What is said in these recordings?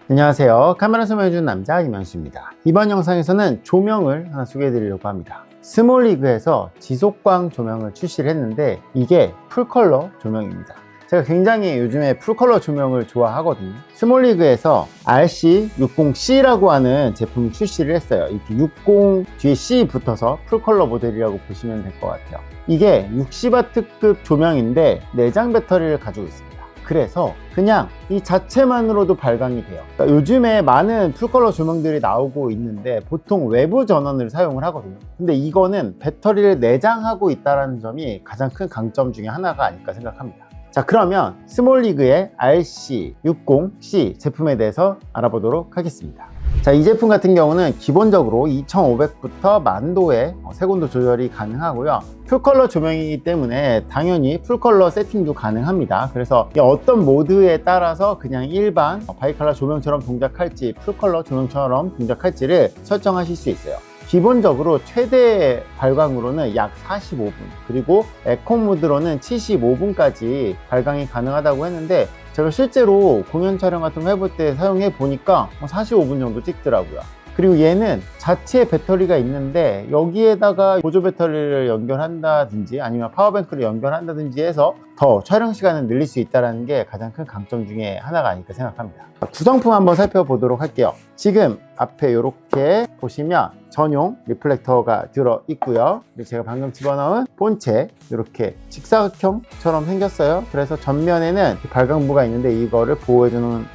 안녕하세요. 카메라 설명해주는 남자 이명수입니다. 이번 영상에서는 조명을 하나 소개해 드리려고 합니다. 스몰리그에서 지속광 조명을 출시를 했는데 이게 풀컬러 조명입니다. 제가 굉장히 요즘에 풀컬러 조명을 좋아하거든요. 스몰리그에서 RC60C라고 하는 제품을 출시를 했어요. 이렇게 60 뒤에 C 붙어서 풀컬러 모델이라고 보시면 될 것 같아요. 이게 60W급 조명인데 내장 배터리를 가지고 있습니다. 그래서 그냥 이 자체만으로도 발광이 돼요. 그러니까 요즘에 많은 풀컬러 조명들이 나오고 있는데 보통 외부 전원을 사용을 하거든요. 근데 이거는 배터리를 내장하고 있다는 점이 가장 큰 강점 중에 하나가 아닐까 생각합니다. 자, 그러면 스몰리그의 RC60C 제품에 대해서 알아보도록 하겠습니다. 자, 이 제품 같은 경우는 기본적으로 2500부터 10,000도의 색온도 조절이 가능하고요. 풀컬러 조명이기 때문에 당연히 풀컬러 세팅도 가능합니다. 그래서 어떤 모드에 따라서 그냥 일반 바이컬러 조명처럼 동작할지 풀컬러 조명처럼 동작할지를 설정하실 수 있어요. 기본적으로 최대 발광으로는 약 45분, 그리고 에코 모드로는 75분까지 발광이 가능하다고 했는데 제가 실제로 공연 촬영 같은 거 해볼 때 사용해 보니까 45분 정도 찍더라고요. 그리고 얘는 자체 배터리가 있는데 여기에다가 보조 배터리를 연결한다든지 아니면 파워뱅크를 연결한다든지 해서 더 촬영 시간을 늘릴 수 있다는 게 가장 큰 강점 중에 하나가 아닐까 생각합니다. 구성품 한번 살펴보도록 할게요. 지금 앞에 이렇게 보시면 전용 리플렉터가 들어 있고요. 그리고 제가 방금 집어넣은 본체 이렇게 직사각형처럼 생겼어요. 그래서 전면에는 발광부가 있는데 이거를 보호해주는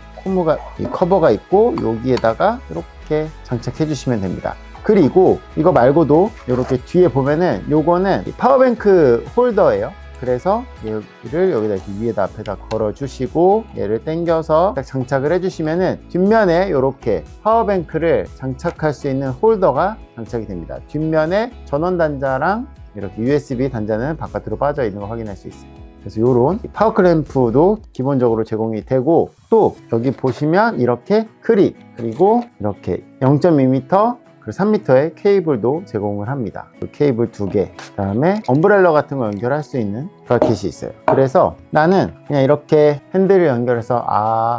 커버가 있고 여기에다가 이렇게 장착해 주시면 됩니다. 그리고 이거 말고도 이렇게 뒤에 보면은 요거는 파워뱅크 홀더예요. 그래서 여기를 여기다 이렇게 위에다 앞에다 걸어 주시고 얘를 당겨서 장착을 해 주시면은 뒷면에 이렇게 파워뱅크를 장착할 수 있는 홀더가 장착이 됩니다. 뒷면에 전원 단자랑 이렇게 USB 단자는 바깥으로 빠져 있는 거 확인할 수 있어요. 그래서 이런 파워 클램프도 기본적으로 제공이 되고, 또 여기 보시면 이렇게 클립, 그리고 이렇게 0.2m 그리고 3m의 케이블도 제공을 합니다. 케이블 2개, 그 다음에 엄브렐러 같은 거 연결할 수 있는 브라켓이 있어요. 그래서 나는 그냥 이렇게 핸들을 연결해서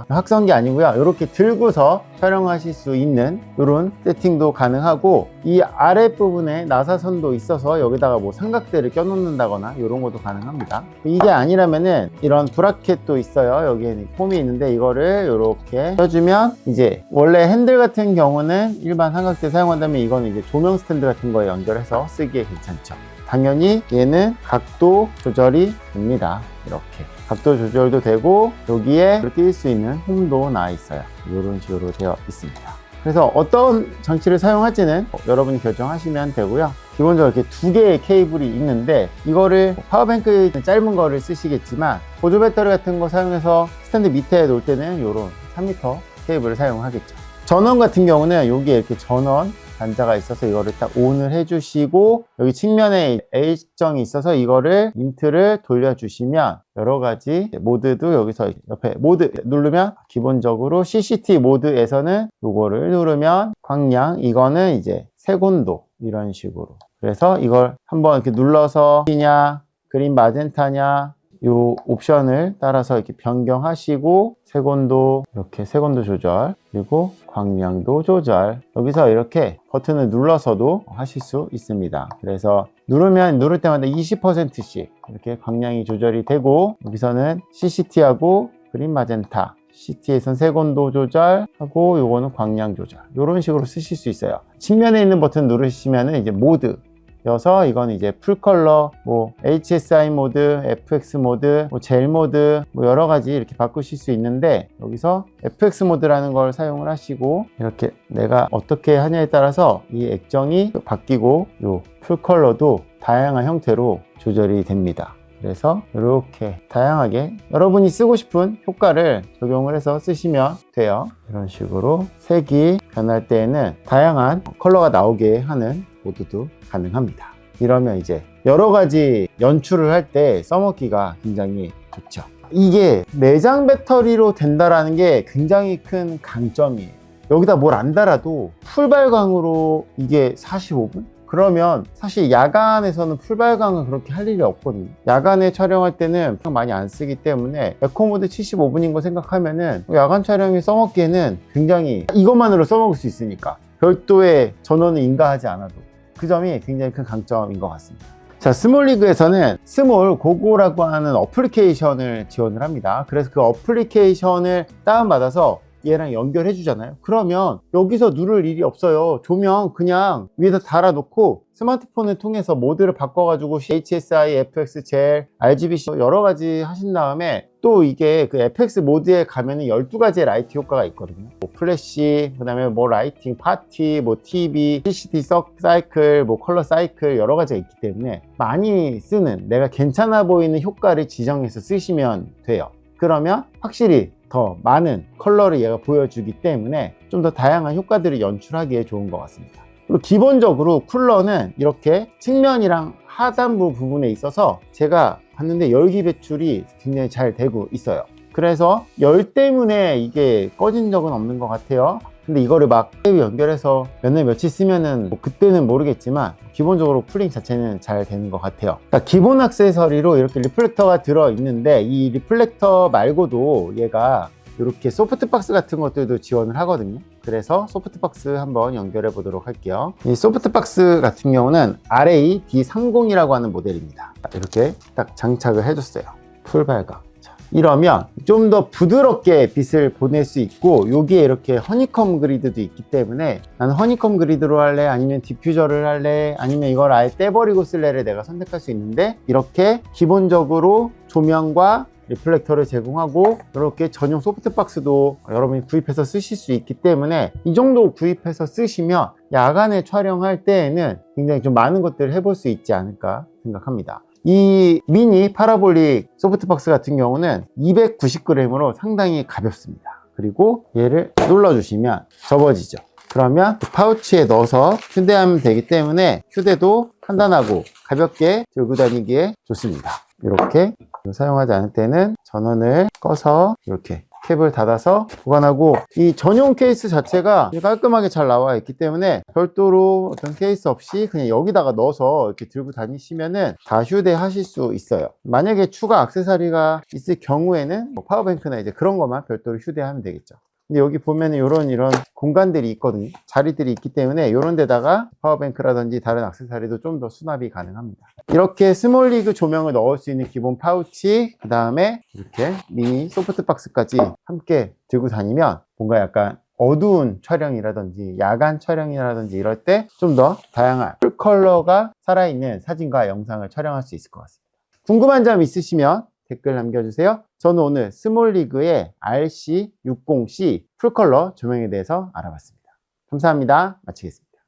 확성기 아니고요, 이렇게 들고서 촬영하실 수 있는 이런 세팅도 가능하고, 이 아랫부분에 나사선도 있어서 여기다가 뭐 삼각대를 껴 놓는다거나 이런 것도 가능합니다. 이게 아니라면은 이런 브라켓도 있어요. 여기에 폼이 있는데 이거를 이렇게 껴주면, 이제 원래 핸들 같은 경우는 일반 삼각대 사용한다면 이거는 이제 조명 스탠드 같은 거에 연결해서 쓰기에 괜찮죠. 당연히 얘는 각도 조절이 됩니다. 이렇게 각도 조절도 되고 여기에 낄 수 있는 홈도 나와 있어요. 이런 식으로 되어 있습니다. 그래서 어떤 장치를 사용할지는 여러분이 결정하시면 되고요. 기본적으로 이렇게 두 개의 케이블이 있는데 이거를 파워뱅크 짧은 거를 쓰시겠지만 보조 배터리 같은 거 사용해서 스탠드 밑에 놓을 때는 이런 3m 케이블을 사용하겠죠. 전원 같은 경우는 여기에 이렇게 전원 단자가 있어서 이거를 딱 ON을 해주시고, 여기 측면에 A정이 있어서 이거를 인트를 돌려주시면 여러 가지 모드도 여기서 옆에 모드 누르면, 기본적으로 CCT 모드에서는 요거를 누르면 광량, 이거는 이제 색온도, 이런 식으로. 그래서 이걸 한번 이렇게 눌러서 냐 그린 마젠타냐 요 옵션을 따라서 이렇게 변경하시고, 색온도, 이렇게 색온도 조절, 그리고 광량도 조절, 여기서 이렇게 버튼을 눌러서도 하실 수 있습니다. 그래서 누를 때마다 20%씩 이렇게 광량이 조절이 되고, 여기서는 CCT하고 그린 마젠타, CCT에선 색온도 조절하고 요거는 광량 조절, 이런 식으로 쓰실 수 있어요. 측면에 있는 버튼 누르시면 이제 모드 여서 이건 이제 풀컬러, 뭐 HSI 모드, FX 모드, 뭐 젤 모드, 뭐 여러 가지 이렇게 바꾸실 수 있는데, 여기서 FX 모드라는 걸 사용을 하시고 이렇게 내가 어떻게 하냐에 따라서 이 액정이 바뀌고 요 풀컬러도 다양한 형태로 조절이 됩니다. 그래서 이렇게 다양하게 여러분이 쓰고 싶은 효과를 적용을 해서 쓰시면 돼요. 이런 식으로 색이 변할 때에는 다양한 컬러가 나오게 하는 모드도 가능합니다. 이러면 이제 여러 가지 연출을 할 때 써먹기가 굉장히 좋죠. 이게 내장 배터리로 된다라는 게 굉장히 큰 강점이에요. 여기다 뭘 안 달아도 풀 발광으로 이게 45분? 그러면 사실 야간에서는 풀발광은 그렇게 할 일이 없거든요. 야간에 촬영할 때는 많이 안 쓰기 때문에 에코모드 75분인 거 생각하면은 야간 촬영에 써먹기에는 굉장히 이것만으로 써먹을 수 있으니까 별도의 전원을 인가하지 않아도 그 점이 굉장히 큰 강점인 것 같습니다. 자, 스몰리그에서는 스몰 고고라고 하는 어플리케이션을 지원을 합니다. 그래서 그 어플리케이션을 다운받아서 얘랑 연결해 주잖아요. 그러면 여기서 누를 일이 없어요. 조명 그냥 위에다 달아놓고 스마트폰을 통해서 모드를 바꿔가지고 HSI, FX, 젤, RGB 여러 가지 하신 다음에 또 이게 그 FX 모드에 가면은 12가지의 라이트 효과가 있거든요. 뭐 플래시, 그 다음에 뭐 라이팅, 파티, 뭐 TV, CCD 사이클, 뭐 컬러 사이클 여러 가지가 있기 때문에 많이 쓰는 내가 괜찮아 보이는 효과를 지정해서 쓰시면 돼요. 그러면 확실히 더 많은 컬러를 얘가 보여주기 때문에 좀 더 다양한 효과들을 연출하기에 좋은 것 같습니다. 그리고 기본적으로 쿨러는 이렇게 측면이랑 하단부 부분에 있어서 제가 봤는데 열기 배출이 굉장히 잘 되고 있어요. 그래서 열 때문에 이게 꺼진 적은 없는 것 같아요. 근데 이거를 막 연결해서 몇 날 며칠 쓰면은 뭐 그때는 모르겠지만 기본적으로 쿨링 자체는 잘 되는 것 같아요. 그러니까 기본 액세서리로 이렇게 리플렉터가 들어있는데 이 리플렉터 말고도 얘가 이렇게 소프트박스 같은 것들도 지원을 하거든요. 그래서 소프트박스 한번 연결해 보도록 할게요. 이 소프트박스 같은 경우는 RA-D30이라고 하는 모델입니다. 이렇게 딱 장착을 해줬어요. 풀발광. 이러면 좀 더 부드럽게 빛을 보낼 수 있고 여기에 이렇게 허니컴 그리드도 있기 때문에 나는 허니컴 그리드로 할래 아니면 디퓨저를 할래 아니면 이걸 아예 떼버리고 쓸래를 내가 선택할 수 있는데 이렇게 기본적으로 조명과 리플렉터를 제공하고 이렇게 전용 소프트박스도 여러분이 구입해서 쓰실 수 있기 때문에 이 정도 구입해서 쓰시면 야간에 촬영할 때에는 굉장히 좀 많은 것들을 해볼 수 있지 않을까 생각합니다. 이 미니 파라볼릭 소프트박스 같은 경우는 290g으로 상당히 가볍습니다. 그리고 얘를 눌러주시면 접어지죠. 그러면 파우치에 넣어서 휴대하면 되기 때문에 휴대도 간단하고 가볍게 들고 다니기에 좋습니다. 이렇게 사용하지 않을 때는 전원을 꺼서 이렇게 캡을 닫아서 보관하고 이 전용 케이스 자체가 깔끔하게 잘 나와 있기 때문에 별도로 어떤 케이스 없이 그냥 여기다가 넣어서 이렇게 들고 다니시면은 다 휴대하실 수 있어요. 만약에 추가 액세서리가 있을 경우에는 뭐 파워뱅크나 이제 그런 것만 별도로 휴대하면 되겠죠. 근데 여기 보면은 이런 공간들이 있거든요. 자리들이 있기 때문에 이런 데다가 파워뱅크라든지 다른 액세서리도 좀 더 수납이 가능합니다. 이렇게 스몰리그 조명을 넣을 수 있는 기본 파우치, 그 다음에 이렇게 미니 소프트박스까지 함께 들고 다니면 뭔가 약간 어두운 촬영이라든지 야간 촬영이라든지 이럴 때 좀 더 다양한 풀컬러가 살아있는 사진과 영상을 촬영할 수 있을 것 같습니다. 궁금한 점 있으시면 댓글 남겨주세요. 저는 오늘 스몰리그의 RC60C 풀컬러 조명에 대해서 알아봤습니다. 감사합니다. 마치겠습니다.